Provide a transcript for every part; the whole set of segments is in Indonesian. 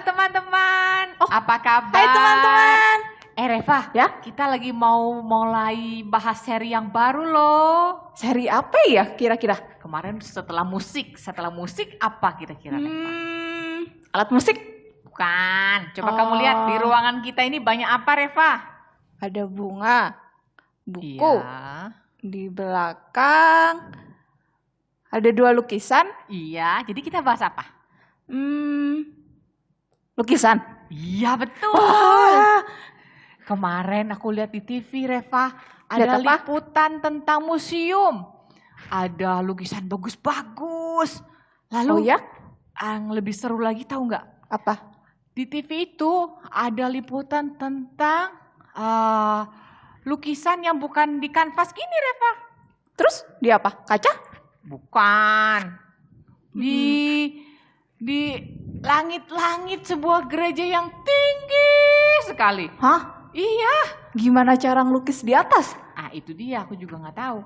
teman-teman. Apa kabar? Hai teman-teman. Reva, Ya? kita lagi mau mulai bahas seri yang baru loh. Seri apa ya kira-kira? Kemarin setelah musik apa kira-kira? Alat musik? Bukan. Coba kamu lihat di ruangan kita ini banyak apa, Reva? Ada bunga, buku. Iya. Di belakang ada 2 lukisan. Iya, jadi kita bahas apa? Lukisan. Iya, betul. Wah, Kemarin aku lihat di TV, Reva, Lihat ada apa? liputan tentang museum. Ada lukisan bagus-bagus. oh Lalu ya? yang lebih seru lagi tahu nggak? Apa? Di TV itu ada liputan tentang lukisan yang bukan di kanvas gini, Reva. Terus di apa? Kaca? Bukan. Di langit-langit sebuah gereja yang tinggi sekali. Hah? Iya. Gimana cara ngelukis di atas? Ah, itu dia, aku juga nggak tahu.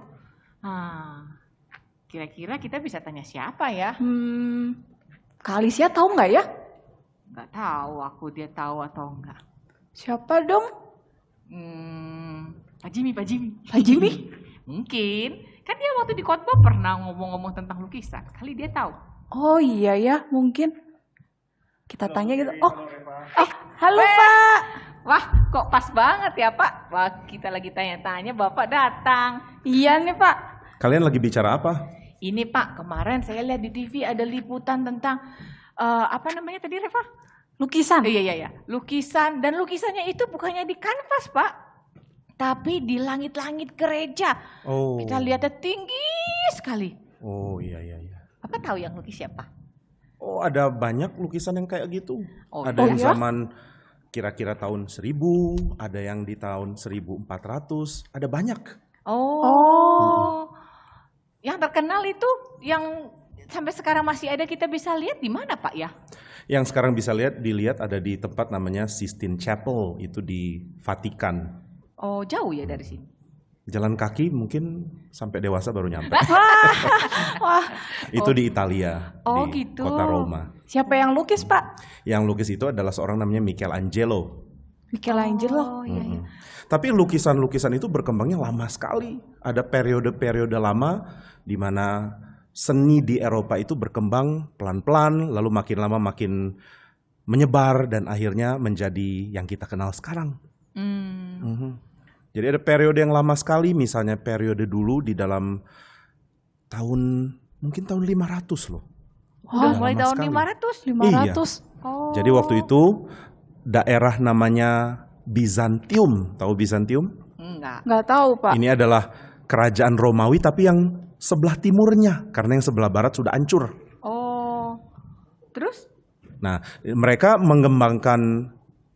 Kira-kira kita bisa tanya siapa ya? Kak Alicia tahu nggak ya? Nggak tahu aku dia tahu atau enggak. Siapa dong? Pak Jimmy. Pak Jimmy? Mungkin. Kan dia waktu di khotbah pernah ngomong-ngomong tentang lukisan. Kali dia tahu. Oh iya ya, mungkin. Kita tanya gitu. Halo Pak. Wah, kok pas banget ya Pak? Wah, kita lagi tanya-tanya, Bapak datang. Iya nih Pak. Kalian lagi bicara apa? Ini Pak, kemarin saya lihat di TV ada liputan tentang apa namanya tadi Reva? Lukisan. Iya. Lukisan, dan lukisannya itu bukannya di kanvas Pak, tapi di langit-langit gereja. Oh. Kita lihatnya tinggi sekali. Oh iya. Apa tahu yang lukis siapa? Oh, ada banyak lukisan yang kayak gitu. Oh, Ada yang ya? zaman kira-kira tahun 1000, ada yang di tahun 1400, ada banyak. Oh. Yang terkenal itu yang sampai sekarang masih ada kita bisa lihat di mana Pak ya? Yang sekarang bisa dilihat ada di tempat namanya Sistine Chapel, itu di Vatikan. Oh, jauh ya dari sini. Jalan kaki mungkin sampai dewasa baru nyampe. Wah, Itu di Italia, Oh, di gitu. kota Roma. siapa yang lukis Pak? Yang lukis itu adalah seorang namanya Michelangelo. Michelangelo. Oh, iya. Tapi lukisan-lukisan itu berkembangnya lama sekali. Ada periode-periode lama di mana seni di Eropa itu berkembang pelan-pelan, lalu makin lama makin menyebar dan akhirnya menjadi yang kita kenal sekarang. Jadi ada periode yang lama sekali, misalnya periode dulu di dalam mungkin tahun 500 loh. Udah mulai lama tahun sekali. 500? 500. Oh. Jadi waktu itu daerah namanya Bizantium, tahu Bizantium? Enggak. Nggak tahu Pak. Ini adalah kerajaan Romawi tapi yang sebelah timurnya, karena yang sebelah barat sudah hancur. Oh. Terus? Nah, mereka mengembangkan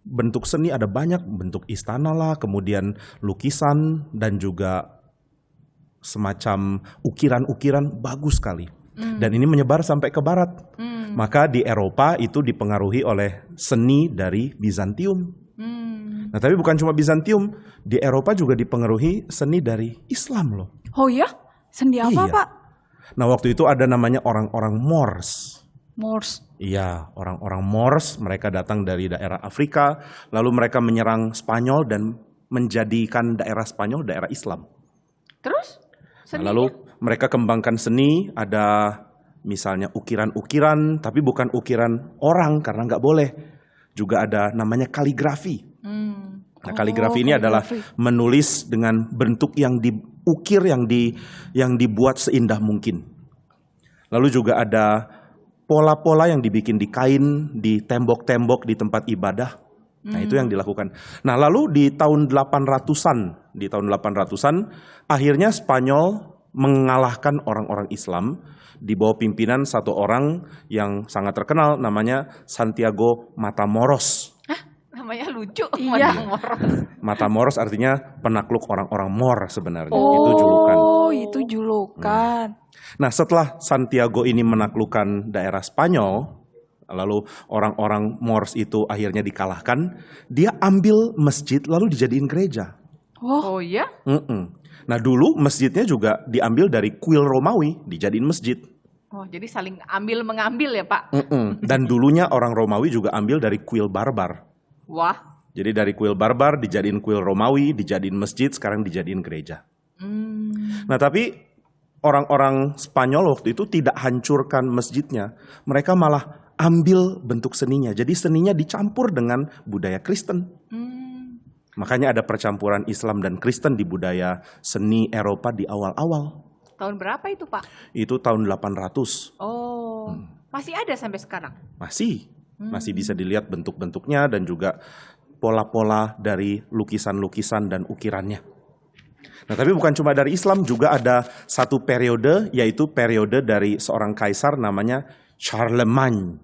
bentuk seni, ada banyak bentuk istana lah, kemudian lukisan dan juga semacam ukiran-ukiran bagus sekali. Dan ini menyebar sampai ke barat. Maka di Eropa itu dipengaruhi oleh seni dari Bizantium. Nah, tapi bukan cuma Bizantium, di Eropa juga dipengaruhi seni dari Islam loh. Oh ya? Seni apa Iya. Pak? Nah, waktu itu ada namanya orang-orang Moors. Moors. Iya, orang-orang Moors, mereka datang dari daerah Afrika, lalu mereka menyerang Spanyol dan menjadikan daerah Spanyol daerah Islam. Terus? Nah, lalu mereka kembangkan seni, ada misalnya ukiran-ukiran, tapi bukan ukiran orang karena nggak boleh. Juga ada namanya kaligrafi. Nah, kaligrafi ini adalah menulis dengan bentuk yang diukir, yang dibuat seindah mungkin. Lalu juga ada pola-pola yang dibikin di kain, di tembok-tembok di tempat ibadah. Nah, itu yang dilakukan. Nah, lalu di tahun 800-an, akhirnya Spanyol mengalahkan orang-orang Islam di bawah pimpinan satu orang yang sangat terkenal, namanya Santiago Matamoros. Namanya lucu. Iya. Matamoros artinya penakluk orang-orang Moor sebenarnya. Itu julukan. Oh, itu julukan. Nah, setelah Santiago ini menaklukkan daerah Spanyol, lalu orang-orang Moors itu akhirnya dikalahkan, dia ambil masjid lalu dijadiin gereja. Oh iya? Nah, dulu masjidnya juga diambil dari kuil Romawi, dijadiin masjid. Oh, jadi saling ambil mengambil ya, Pak? Dan dulunya orang Romawi juga ambil dari kuil barbar. Wah. Jadi dari kuil barbar dijadiin kuil Romawi, dijadiin masjid, sekarang dijadiin gereja. Nah tapi orang-orang Spanyol waktu itu tidak hancurkan masjidnya. Mereka malah ambil bentuk seninya. Jadi seninya dicampur dengan budaya Kristen. Makanya ada percampuran Islam dan Kristen di budaya seni Eropa di awal-awal. Tahun berapa itu, Pak? Itu tahun 800. Oh, masih ada sampai sekarang? Masih bisa dilihat bentuk-bentuknya dan juga pola-pola dari lukisan-lukisan dan ukirannya. Nah, tapi bukan cuma dari Islam, juga ada satu periode, yaitu periode dari seorang kaisar namanya Charlemagne.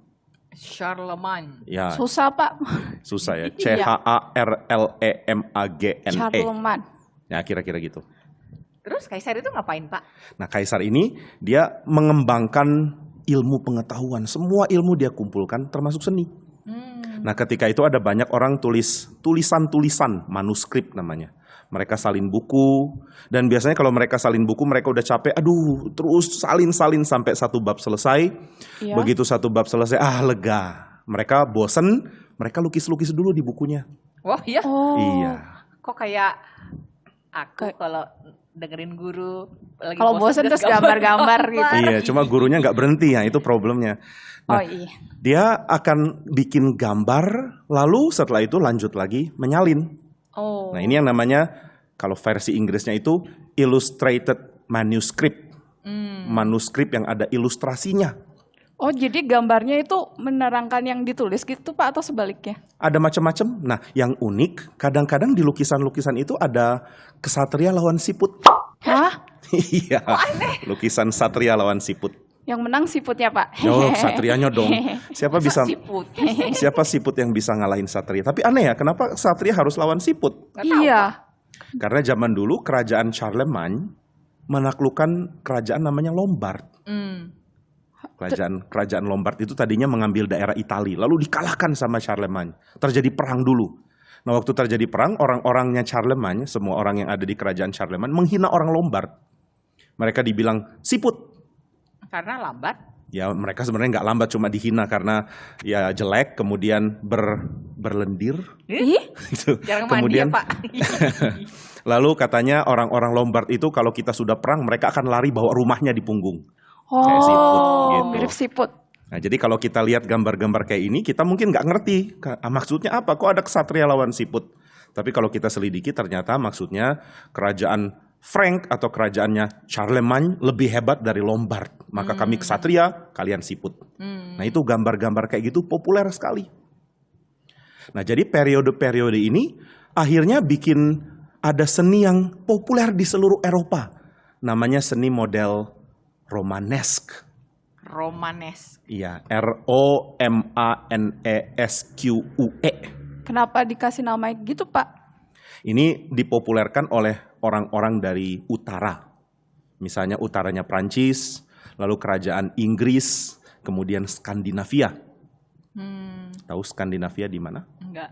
Charlemagne. Ya, Susah Pak. susah ya. Iya. Charlemagne. Charlemagne. Ya, kira-kira gitu. Terus kaisar itu ngapain, Pak? Nah, kaisar ini dia mengembangkan ilmu pengetahuan. Semua ilmu dia kumpulkan, termasuk seni. Nah, ketika itu ada banyak orang tulis tulisan-tulisan, manuskrip namanya. Mereka salin buku, dan biasanya kalau mereka salin buku, mereka udah capek, aduh, terus salin-salin sampai satu bab selesai. Iya. Begitu satu bab selesai, lega. Mereka bosen, mereka lukis-lukis dulu di bukunya. Wah, ya. Oh. Iya. Kok kayak aku kalau dengerin guru lagi Kalau bosen terus gambar-gambar gitu. Iya, cuma gurunya nggak berhenti, ya itu problemnya. Nah, Oh iya. dia akan bikin gambar, lalu setelah itu lanjut lagi menyalin. Oh. Nah, ini yang namanya, kalau versi Inggrisnya itu illustrated manuscript. Manuskrip yang ada ilustrasinya. Oh jadi gambarnya itu menerangkan yang ditulis gitu Pak atau sebaliknya? Ada macam-macam. Nah, yang unik, kadang-kadang di lukisan-lukisan itu ada kesatria lawan siput. Hah? Iya, lukisan satria lawan siput. Yang menang siputnya Pak? Oh, satrianya dong. Siapa bisa? Siput. Siapa siput yang bisa ngalahin satria? Tapi aneh ya, kenapa satria harus lawan siput? Nggak tahu, Iya. Karena zaman dulu kerajaan Charlemagne menaklukkan kerajaan namanya Lombard. Kerajaan Lombard itu tadinya mengambil daerah Italia, lalu dikalahkan sama Charlemagne. Terjadi perang dulu. Nah, waktu terjadi perang, orang-orangnya Charlemagne, semua orang yang ada di kerajaan Charlemagne menghina orang Lombard. Mereka dibilang siput. Karena lambat. Ya, mereka sebenarnya nggak lambat, cuma dihina karena ya jelek, kemudian berlendir. Ih, Gitu. Jarang mandi Kemudian ya, Pak. lalu katanya orang-orang Lombard itu kalau kita sudah perang, mereka akan lari bawa rumahnya di punggung. oh, Kayak siput, gitu. mirip siput. Nah, jadi kalau kita lihat gambar-gambar kayak ini, kita mungkin nggak ngerti maksudnya apa, kok ada kesatria lawan siput. Tapi kalau kita selidiki, ternyata maksudnya kerajaan Frank atau kerajaannya Charlemagne lebih hebat dari Lombard. Maka kami kesatria, kalian siput. Nah, itu gambar-gambar kayak gitu populer sekali. Nah, jadi periode-periode ini akhirnya bikin ada seni yang populer di seluruh Eropa. Namanya seni model Romanesque. Romanes. Iya, Romanesque. Kenapa dikasih nama gitu Pak? Ini dipopulerkan oleh orang-orang dari utara. Misalnya utaranya Prancis, lalu kerajaan Inggris, kemudian Skandinavia. Tahu Skandinavia di mana? Enggak.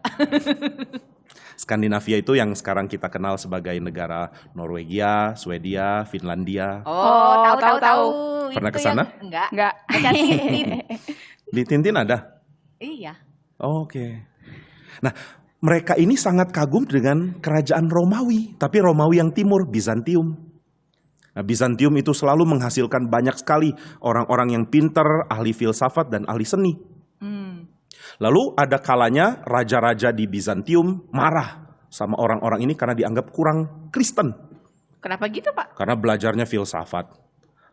Skandinavia itu yang sekarang kita kenal sebagai negara Norwegia, Swedia, Finlandia. Oh, tahu. Pernah Itu ke sana? yang- Enggak. Enggak. Baca Tintin. Di Tintin ada? Iya. Oke. Nah, mereka ini sangat kagum dengan kerajaan Romawi, tapi Romawi yang timur, Bizantium. Nah, Bizantium itu selalu menghasilkan banyak sekali orang-orang yang pintar, ahli filsafat, dan ahli seni. Lalu ada kalanya raja-raja di Bizantium marah sama orang-orang ini karena dianggap kurang Kristen. Kenapa gitu, Pak? Karena belajarnya filsafat.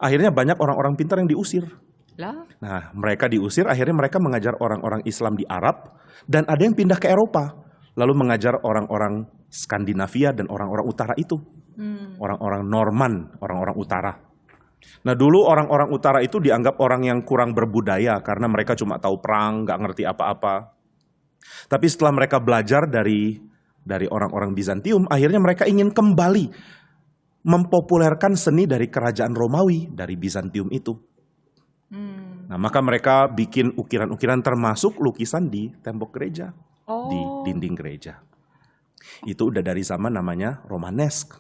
Akhirnya banyak orang-orang pintar yang diusir. Lah. Nah, mereka diusir, akhirnya mereka mengajar orang-orang Islam di Arab, dan ada yang pindah ke Eropa, lalu mengajar orang-orang Skandinavia dan orang-orang utara itu. Orang-orang Norman, orang-orang utara. Nah, dulu orang-orang utara itu dianggap orang yang kurang berbudaya, karena mereka cuma tahu perang, nggak ngerti apa-apa. Tapi setelah mereka belajar dari orang-orang Bizantium, akhirnya mereka ingin kembali mempopulerkan seni dari kerajaan Romawi, dari Bizantium itu. Nah, maka mereka bikin ukiran-ukiran termasuk lukisan di tembok gereja, di dinding gereja. Itu udah dari zaman namanya Romanesque.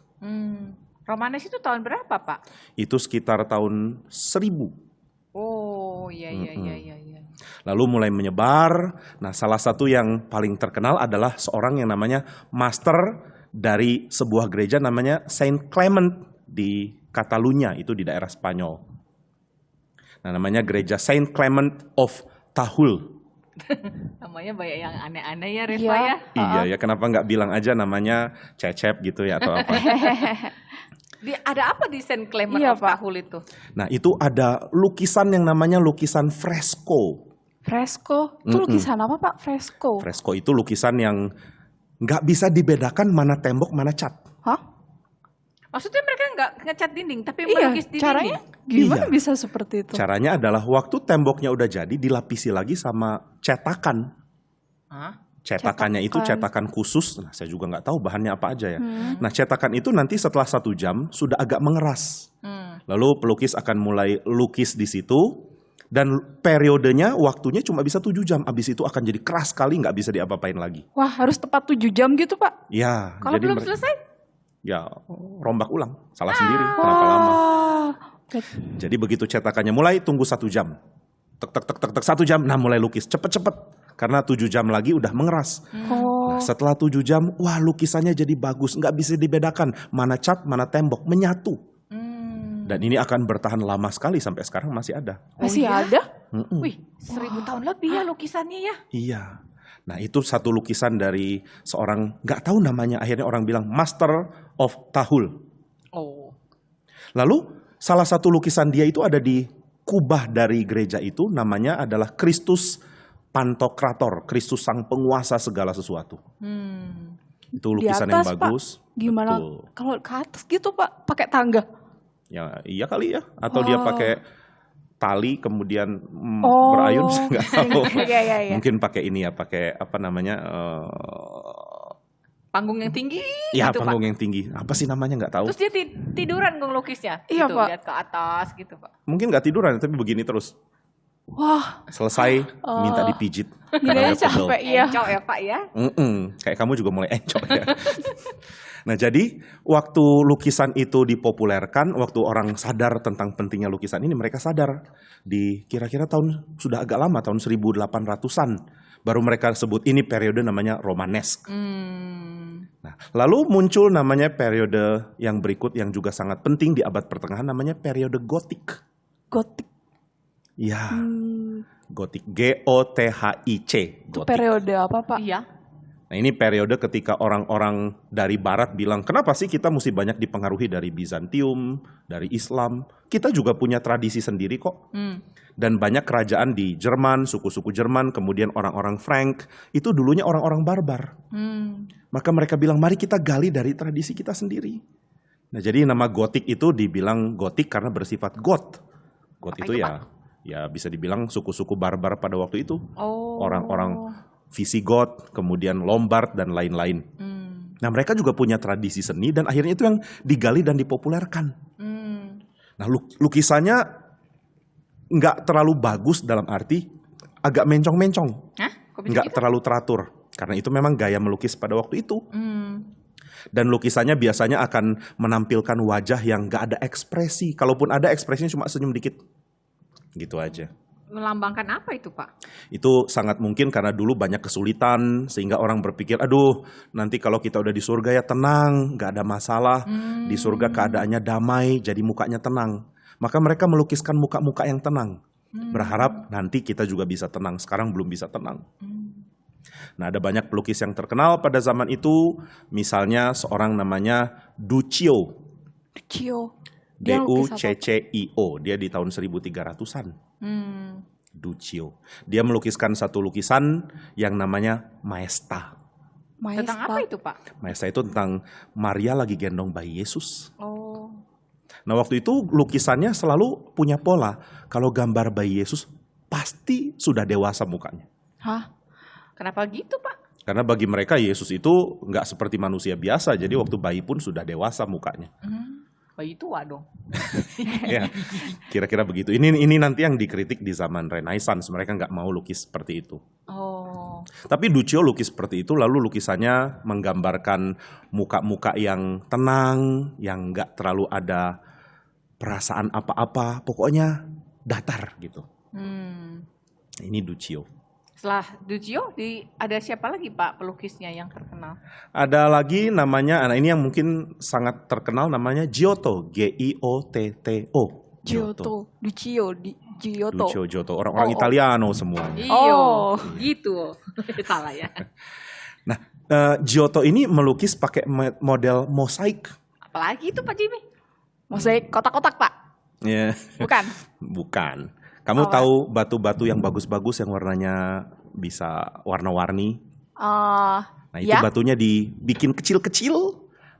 Romanes itu tahun berapa, Pak? Itu sekitar tahun 1000. Oh, iya iya iya iya iya. Lalu mulai menyebar. Nah, salah satu yang paling terkenal adalah seorang yang namanya master dari sebuah gereja namanya Saint Clement di Catalunya, itu di daerah Spanyol. Nah, namanya gereja Saint Clement of Tahul. Namanya banyak yang aneh-aneh ya Reva Iya. ya. Iya ya, kenapa nggak bilang aja namanya Cecep gitu ya atau apa? Ada apa di Saint Clement Iya, of Pak. Tahul itu? Nah, itu ada lukisan yang namanya lukisan fresko. Fresco. Itu lukisan apa Pak? Fresco. Fresko itu lukisan yang nggak bisa dibedakan mana tembok, mana cat. Hah? Maksudnya mereka nggak ngecat dinding, tapi Iya, melukis di caranya dinding. gimana Iya. bisa seperti itu? Caranya adalah waktu temboknya udah jadi, dilapisi lagi sama cetakan. Hah? Cetakannya itu Cetakan. cetakan khusus. Nah, saya juga nggak tahu bahannya apa aja ya. Nah, cetakan itu nanti setelah 1 jam sudah agak mengeras. Lalu pelukis akan mulai lukis di situ. Dan periodenya, waktunya cuma bisa 7 jam. Abis itu akan jadi keras sekali, nggak bisa diapa-apain lagi. Wah, harus tepat 7 jam gitu Pak? Ya, Kalau jadi belum selesai? ya rombak ulang. Salah sendiri, kenapa lama. Wah. Jadi begitu cetakannya mulai, tunggu 1 jam. Tek tek tek tek tek 1 jam, nah mulai lukis. Cepet-cepet. Karena 7 jam lagi udah mengeras. Oh. Nah, setelah 7 jam, wah lukisannya jadi bagus. Nggak bisa dibedakan. Mana cat, mana tembok. Menyatu. Dan ini akan bertahan lama sekali sampai sekarang masih ada. Masih iya? ada? Wih, 1000 tahun lebih ya lukisannya ya. Iya. Nah itu satu lukisan dari seorang, nggak tahu namanya. Akhirnya orang bilang Master of Tahul. Oh. Lalu salah satu lukisan dia itu ada di kubah dari gereja itu. Namanya adalah Kristus Pantokrator. Kristus sang penguasa segala sesuatu. Itu Di lukisan atas, yang Pak? bagus. Gimana Betul. kalau ke atas gitu Pak? Pakai tangga? Ya iya kali ya. Atau dia pakai tali kemudian Oh. berayun, saya nggak tahu. Iya, iya, iya. Mungkin pakai ini ya, pakai apa namanya? Panggung yang tinggi Ya gitu, panggung Pak. yang tinggi. Apa sih namanya nggak tahu. Terus dia tiduran ngelukisnya. Iya, gitu, Pak. Lihat ke atas gitu, Pak. Mungkin nggak tiduran, tapi begini terus. Wah, Selesai minta dipijit. gini Karena udah pegel. capek ya. Encok ya, Pak ya. Kayak kamu juga mulai encok ya. Nah jadi waktu lukisan itu dipopulerkan, waktu orang sadar tentang pentingnya lukisan ini, mereka sadar di kira-kira sudah agak lama, tahun 1800-an. Baru mereka sebut ini periode namanya Romanesque. Nah, lalu muncul namanya periode yang berikut yang juga sangat penting di abad pertengahan, namanya periode Gotik. Gotik. Ya, Gotik, G-O-T-H-I-C. Itu Gotik. periode apa Pak? Iya. Nah ini periode ketika orang-orang dari barat bilang, kenapa sih kita mesti banyak dipengaruhi dari Bizantium, dari Islam? Kita juga punya tradisi sendiri kok. Dan banyak kerajaan di Jerman, suku-suku Jerman, kemudian orang-orang Frank, itu dulunya orang-orang barbar. Maka mereka bilang, mari kita gali dari tradisi kita sendiri. Nah jadi nama Gotik itu dibilang Gotik karena bersifat Goth. Goth Apa itu itu, ya bisa dibilang suku-suku barbar pada waktu itu. Oh. Orang-orang Visigoth, kemudian Lombard, dan lain-lain. Nah mereka juga punya tradisi seni dan akhirnya itu yang digali dan dipopulerkan. Nah lukisannya nggak terlalu bagus dalam arti agak mencong-mencong. Hah? Kok bisa Nggak gitu? terlalu teratur. Karena itu memang gaya melukis pada waktu itu. Dan lukisannya biasanya akan menampilkan wajah yang nggak ada ekspresi. Kalaupun ada ekspresinya cuma senyum dikit. Gitu aja. Melambangkan apa itu, Pak? Itu sangat mungkin karena dulu banyak kesulitan sehingga orang berpikir, aduh nanti kalau kita udah di surga ya tenang, gak ada masalah. Di surga keadaannya damai, jadi mukanya tenang. Maka mereka melukiskan muka-muka yang tenang. Berharap nanti kita juga bisa tenang, sekarang belum bisa tenang. Nah ada banyak pelukis yang terkenal pada zaman itu, misalnya seorang namanya Duccio. Duccio. Dia lukis apa? D-U-C-C-I-O, dia di tahun 1300-an. Duccio. Dia melukiskan satu lukisan yang namanya Maesta. Tentang apa itu, Pak? Maesta itu tentang Maria lagi gendong bayi Yesus. Oh. Nah waktu itu lukisannya selalu punya pola. Kalau gambar bayi Yesus pasti sudah dewasa mukanya. Hah? Kenapa gitu, Pak? Karena bagi mereka Yesus itu nggak seperti manusia biasa. Jadi waktu bayi pun sudah dewasa mukanya. Bayi tua dong. Ya, kira-kira begitu. Ini nanti yang dikritik di zaman Renaissance. Mereka nggak mau lukis seperti itu. Oh. Tapi Duccio lukis seperti itu, lalu lukisannya menggambarkan muka-muka yang tenang, yang nggak terlalu ada perasaan apa-apa. Pokoknya datar gitu. Ini Duccio. Setelah Duccio, ada siapa lagi Pak pelukisnya yang terkenal? Ada lagi namanya, nah ini yang mungkin sangat terkenal namanya Giotto, Giotto. Giotto, Duccio, Giotto. Giotto. Orang-orang Italiano semuanya. Iyo, gitu. Salah ya. Nah, Giotto ini melukis pakai model mosaik. Apalagi itu Pak Jimmy? Mosaik kotak-kotak, Pak. Ya, Bukan? bukan. Kamu tahu batu-batu yang bagus-bagus yang warnanya bisa warna-warni? Nah, itu batunya dibikin kecil-kecil,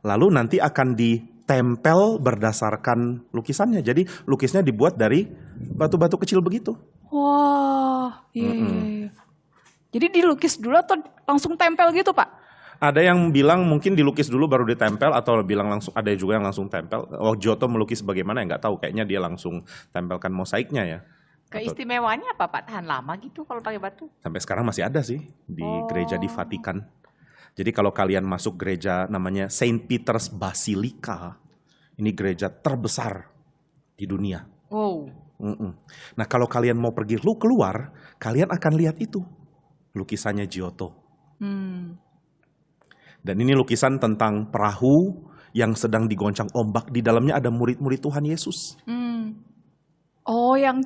lalu nanti akan ditempel berdasarkan lukisannya. Jadi lukisnya dibuat dari batu-batu kecil begitu. Wah, iya. Jadi dilukis dulu atau langsung tempel gitu, Pak? Ada yang bilang mungkin dilukis dulu baru ditempel, atau bilang langsung, ada juga yang langsung tempel. Giotto melukis bagaimana ya nggak tahu. Kayaknya dia langsung tempelkan mosaiknya ya. Keistimewaannya apa Pak? Tahan lama gitu kalau pakai batu? Sampai sekarang masih ada sih di gereja di Vatikan. Jadi kalau kalian masuk gereja namanya Saint Peter's Basilica, ini gereja terbesar di dunia. Wow. Nah kalau kalian mau pergi keluar, kalian akan lihat itu lukisannya Giotto. Dan ini lukisan tentang perahu yang sedang digoncang ombak. Di dalamnya ada murid-murid Tuhan Yesus. Oh, yang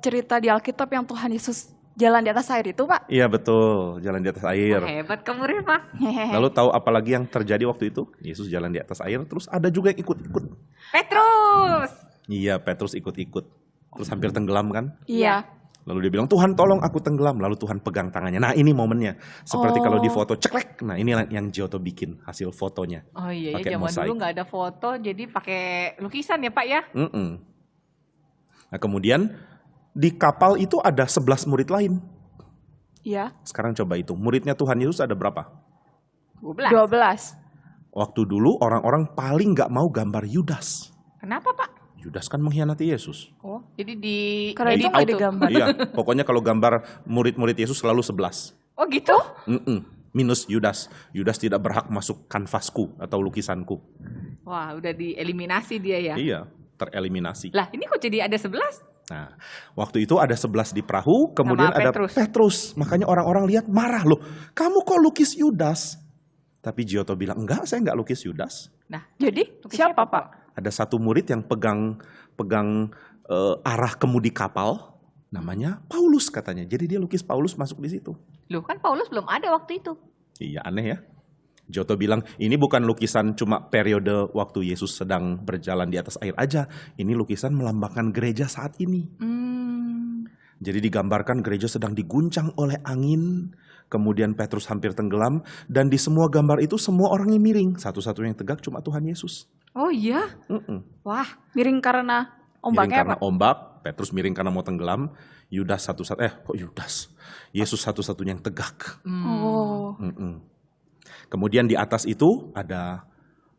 cerita di Alkitab yang Tuhan Yesus jalan di atas air itu, Pak? Iya betul, jalan di atas air. Hebat kamu Reva. Lalu tahu apa lagi yang terjadi waktu itu? Yesus jalan di atas air, terus ada juga yang ikut-ikut. Petrus. Iya, Petrus ikut-ikut. Terus hampir tenggelam kan? Iya. Lalu dia bilang, Tuhan tolong aku tenggelam. Lalu Tuhan pegang tangannya. Nah ini momennya. Seperti kalau di foto ceklek. Nah ini yang Giotto bikin hasil fotonya. Oh iya, Pakai zaman mosaik. dulu nggak ada foto, jadi pakai lukisan ya Pak ya? Nah kemudian di kapal itu ada 11 murid lain. Iya. Sekarang coba itu. Muridnya Tuhan Yesus ada berapa? 12. 12. Waktu dulu orang-orang paling gak mau gambar Yudas. Kenapa Pak? Yudas kan mengkhianati Yesus. Oh, jadi di Karena itu nggak digambar. Iya, pokoknya kalau gambar murid-murid Yesus selalu 11. Oh gitu? Minus Yudas. Yudas tidak berhak masuk kanvasku atau lukisanku. Wah, udah dieliminasi dia ya? Iya, tereliminasi. Lah, ini kok jadi ada 11? Nah, waktu itu ada 11 di perahu, kemudian Sama ada Petrus. Petrus. Makanya orang-orang lihat marah loh. Kamu kok lukis Yudas? Tapi Giotto bilang, enggak, saya enggak lukis Yudas. Nah, Jadi lukis siapa, Pak? Ada satu murid yang pegang arah kemudi kapal, namanya Paulus katanya. Jadi dia lukis Paulus masuk di situ. Loh kan Paulus belum ada waktu itu. Iya, aneh ya. Giotto bilang, ini bukan lukisan cuma periode waktu Yesus sedang berjalan di atas air aja. Ini lukisan melambangkan gereja saat ini. Jadi digambarkan gereja sedang diguncang oleh angin. Kemudian Petrus hampir tenggelam. Dan di semua gambar itu semua orangnya miring. Satu-satunya yang tegak cuma Tuhan Yesus. Oh iya? Wah, Miring karena Miring ombaknya, karena Pak? ombak. Petrus miring karena mau tenggelam. Yudas kok Yudas? Yesus satu-satunya yang tegak. Oh. Kemudian di atas itu ada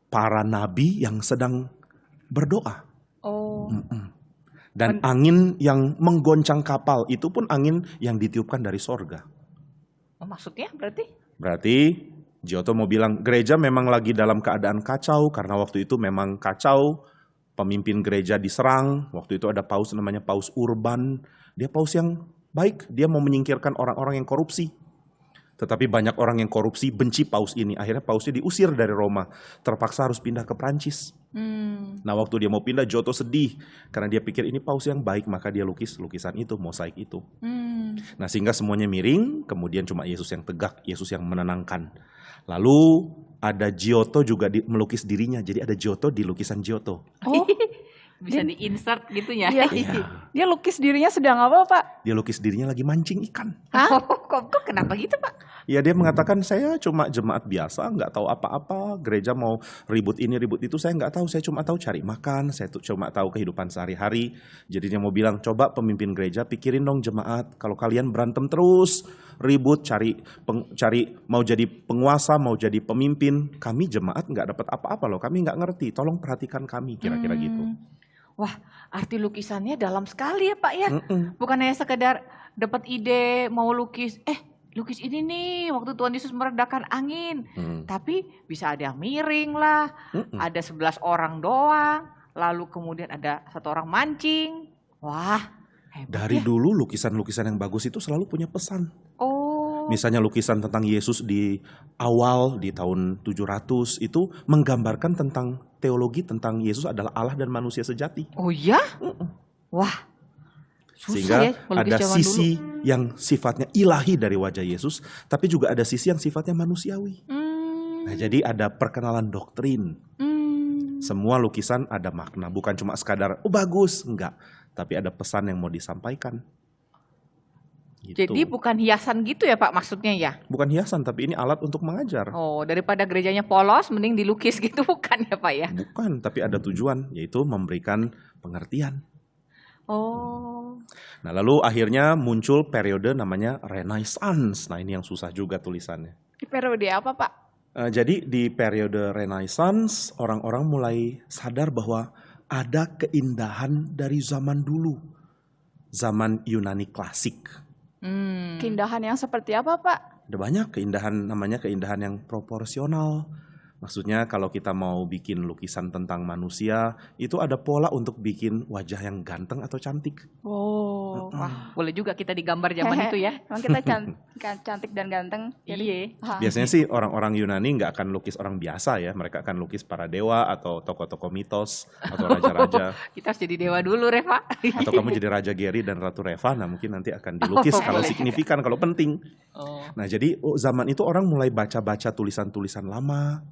para nabi yang sedang berdoa. oh. Dan angin yang menggoncang kapal itu pun angin yang ditiupkan dari sorga. Oh, maksudnya berarti? Berarti Giotto mau bilang gereja memang lagi dalam keadaan kacau karena waktu itu memang kacau. Pemimpin gereja diserang. Waktu itu ada paus namanya Paus Urban. Dia paus yang baik. Dia mau menyingkirkan orang-orang yang korupsi. Tetapi banyak orang yang korupsi benci paus ini. Akhirnya pausnya diusir dari Roma. Terpaksa harus pindah ke Prancis. Nah waktu dia mau pindah, Giotto sedih. Karena dia pikir ini paus yang baik, maka dia lukis lukisan itu, mosaik itu. Nah sehingga semuanya miring, kemudian cuma Yesus yang tegak, Yesus yang menenangkan. Lalu ada Giotto juga melukis dirinya. Jadi ada Giotto di lukisan Giotto. Oh, Bisa di-insert gitu ya? iya. Dia lukis dirinya sedang apa, Pak? Dia lukis dirinya lagi mancing ikan. Oh, kok kenapa gitu Pak? Ya dia mengatakan saya cuma jemaat biasa, nggak tahu apa-apa. Gereja mau ribut ini ribut itu, saya nggak tahu. Saya cuma tahu cari makan, saya cuma tahu kehidupan sehari-hari. Jadi dia mau bilang, coba pemimpin gereja pikirin dong jemaat. Kalau kalian berantem terus, ribut, cari mau jadi penguasa, mau jadi pemimpin. Kami jemaat nggak dapat apa-apa loh, kami nggak ngerti. Tolong perhatikan kami, kira-kira gitu. Wah, arti lukisannya dalam sekali ya Pak ya. Bukan hanya sekedar dapat ide mau lukis, lukis ini nih waktu Tuhan Yesus meredakan angin. Tapi bisa ada yang miring lah, ada 11 orang doang, lalu kemudian ada 1 orang mancing. Wah, hebat Dari ya. dulu lukisan-lukisan yang bagus itu selalu punya pesan. Oh, Misalnya lukisan tentang Yesus di awal di tahun 700 itu menggambarkan tentang teologi tentang Yesus adalah Allah dan manusia sejati. oh ya? Wah, susah Sehingga ya melukis ada zaman sisi dulu. yang sifatnya ilahi dari wajah Yesus, tapi juga ada sisi yang sifatnya manusiawi. Nah, jadi ada perkenalan doktrin. Semua lukisan ada makna, bukan cuma sekadar oh bagus, enggak, tapi ada pesan yang mau disampaikan. Gitu. Jadi bukan hiasan gitu ya Pak maksudnya ya? Bukan hiasan, tapi ini alat untuk mengajar. Oh, daripada gerejanya polos, mending dilukis gitu bukan ya Pak ya? Bukan, tapi ada tujuan, yaitu memberikan pengertian. Oh, Nah, lalu akhirnya muncul periode namanya Renaissance. Nah, ini yang susah juga tulisannya. Di periode apa, Pak? Jadi di periode Renaissance, orang-orang mulai sadar bahwa ada keindahan dari zaman dulu. Zaman Yunani klasik. Keindahan yang seperti apa, Pak? Ada banyak keindahan, namanya keindahan yang proporsional. Maksudnya kalau kita mau bikin lukisan tentang manusia, itu ada pola untuk bikin wajah yang ganteng atau cantik. Oh, wah, boleh juga kita digambar zaman itu ya? Emang kita cantik dan ganteng. Iya. Biasanya sih orang-orang Yunani nggak akan lukis orang biasa ya, mereka akan lukis para dewa atau tokoh-tokoh mitos atau raja-raja. Kita harus jadi dewa dulu, Reva. Atau kamu jadi Raja Geri dan Ratu Reva, nah mungkin nanti akan dilukis kalau boleh. signifikan, kalau penting. Oh. Nah jadi zaman itu orang mulai baca-baca tulisan-tulisan lama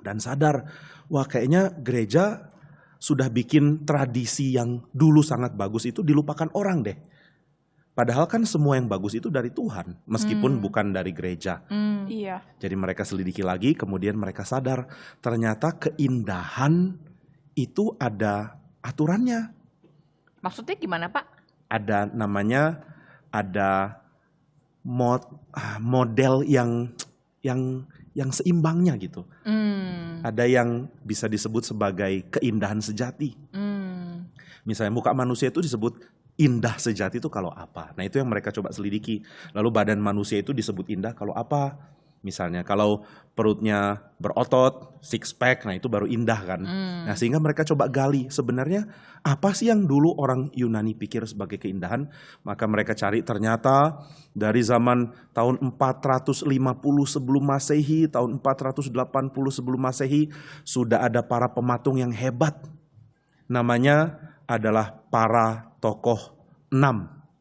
dan sadar, wah kayaknya gereja sudah bikin tradisi yang dulu sangat bagus itu dilupakan orang deh. Padahal kan semua yang bagus itu dari Tuhan, meskipun bukan dari gereja. Iya. Jadi mereka selidiki lagi, kemudian mereka sadar ternyata keindahan itu ada aturannya. Maksudnya gimana Pak? Ada namanya, ada model yang seimbangnya gitu. Ada yang bisa disebut sebagai keindahan sejati. Misalnya muka manusia itu disebut indah sejati itu kalau apa? Nah itu yang mereka coba selidiki. Lalu badan manusia itu disebut indah kalau apa? Misalnya kalau perutnya berotot, six pack, nah itu baru indah kan. Nah sehingga mereka coba gali sebenarnya apa sih yang dulu orang Yunani pikir sebagai keindahan. Maka mereka cari ternyata dari zaman tahun 450 sebelum Masehi, tahun 480 sebelum Masehi sudah ada para pematung yang hebat. Namanya adalah para tokoh 6,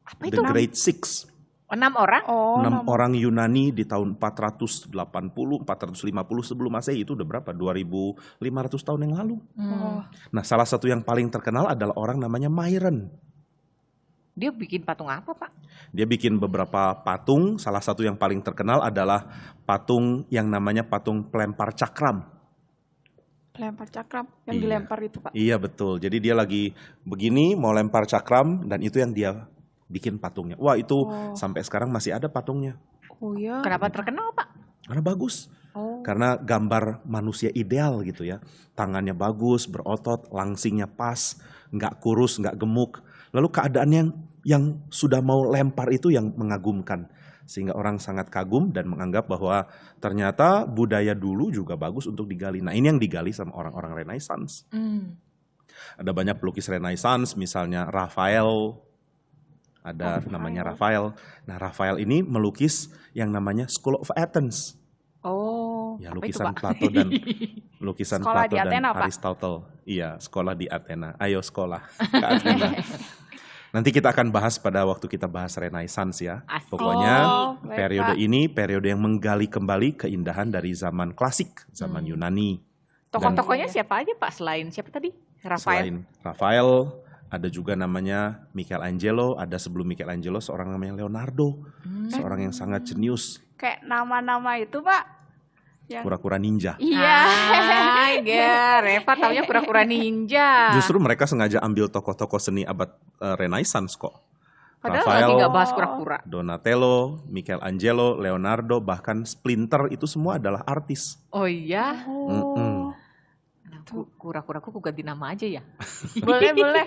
Apa The itu? Great Six. 6 orang? Oh, 6 orang Yunani di tahun 480, 450 sebelum Masehi, itu udah berapa? 2500 tahun yang lalu. Nah, salah satu yang paling terkenal adalah orang namanya Myron. Dia bikin patung apa Pak? Dia bikin beberapa patung, salah satu yang paling terkenal adalah patung yang namanya patung pelempar cakram. Pelempar cakram yang Iya. dilempar itu, Pak. Iya betul, jadi dia lagi begini mau lempar cakram dan itu yang dia bikin patungnya. Wah itu sampai sekarang masih ada patungnya. Oh iya. Kenapa terkenal Pak? Karena bagus. Karena gambar manusia ideal gitu ya. Tangannya bagus, berotot, langsingnya pas, nggak kurus, nggak gemuk. Lalu keadaannya yang sudah mau lempar itu yang mengagumkan. Sehingga orang sangat kagum dan menganggap bahwa ternyata budaya dulu juga bagus untuk digali. Nah ini yang digali sama orang-orang Renaissance. Ada banyak pelukis Renaissance, misalnya Raphael. Ada namanya Raphael. Nah Raphael ini melukis yang namanya School of Athens. Oh, Ya, apa itu, lukisan Pak? Plato dan lukisan Sekolah Plato di Athena, dan Pak. Aristotle. Iya, sekolah di Athena. Ayo sekolah ke Athena. Nanti kita akan bahas pada waktu kita bahas Renaissance ya. Asik. Pokoknya Oh, baik, periode Pak. ini periode yang menggali kembali keindahan dari zaman klasik, zaman Yunani. Tokoh-tokohnya siapa aja Pak selain siapa tadi? Rafael. Selain Raphael, ada juga namanya Michelangelo, ada sebelum Michelangelo seorang namanya Leonardo, seorang yang sangat jenius, Kayak nama-nama itu, Pak. Yang kura-kura ninja. Iya. Ya, Reva taunya kura-kura ninja. Justru mereka sengaja ambil tokoh-tokoh seni abad Renaissance kok. Padahal Raphael, lagi nggak bahas kura-kura. Donatello, Michelangelo, Leonardo, bahkan Splinter itu semua adalah artis. Oh iya. Mm-mm. Kura-kuraku aku ganti nama aja ya. Boleh, boleh.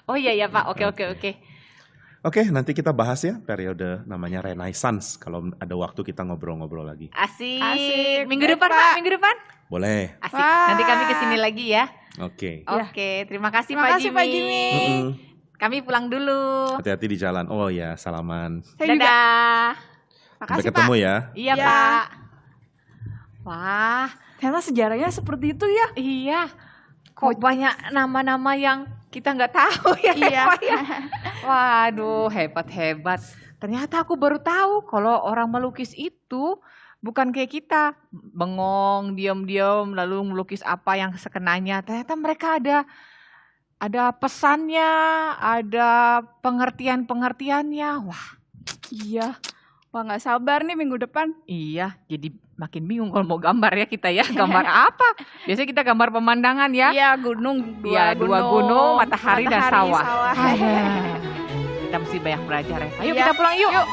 Oh iya ya Pak. Oke. Oke, nanti kita bahas ya periode namanya Renaissance. Kalau ada waktu kita ngobrol-ngobrol lagi. Asik. Asik. Minggu Baik, depan Pak. Pak. Minggu depan. Boleh. Asik. Wah. Nanti kami kesini lagi ya. Oke. Oke. Terima kasih Terima Pak kasih, Jimmy. Pak Jimmy. Mm-mm. Kami pulang dulu. Hati-hati di jalan. Oh ya, salaman. Saya juga. Dadah. Sampai Makasih ketemu Pak. ya. Iya, Ya. Pak. Wah, Ternyata sejarahnya seperti itu ya. iya. Kok banyak nama-nama yang kita nggak tahu ya, Iya. Pak, ya? Waduh, hebat-hebat. Ternyata aku baru tahu kalau orang melukis itu bukan kayak kita. Bengong, diam-diam, lalu melukis apa yang sekenanya. Ternyata mereka ada pesannya, ada pengertian-pengertiannya. Wah, Iya. Wah nggak sabar nih minggu depan. iya, jadi makin bingung kalau mau gambar ya kita ya. Gambar apa? Biasanya kita gambar pemandangan ya. Iya gunung. Iya, dua gunung, matahari dan sawah. Iya. Kita mesti banyak belajar ya. Ayo Iya. kita pulang yuk. Yuk.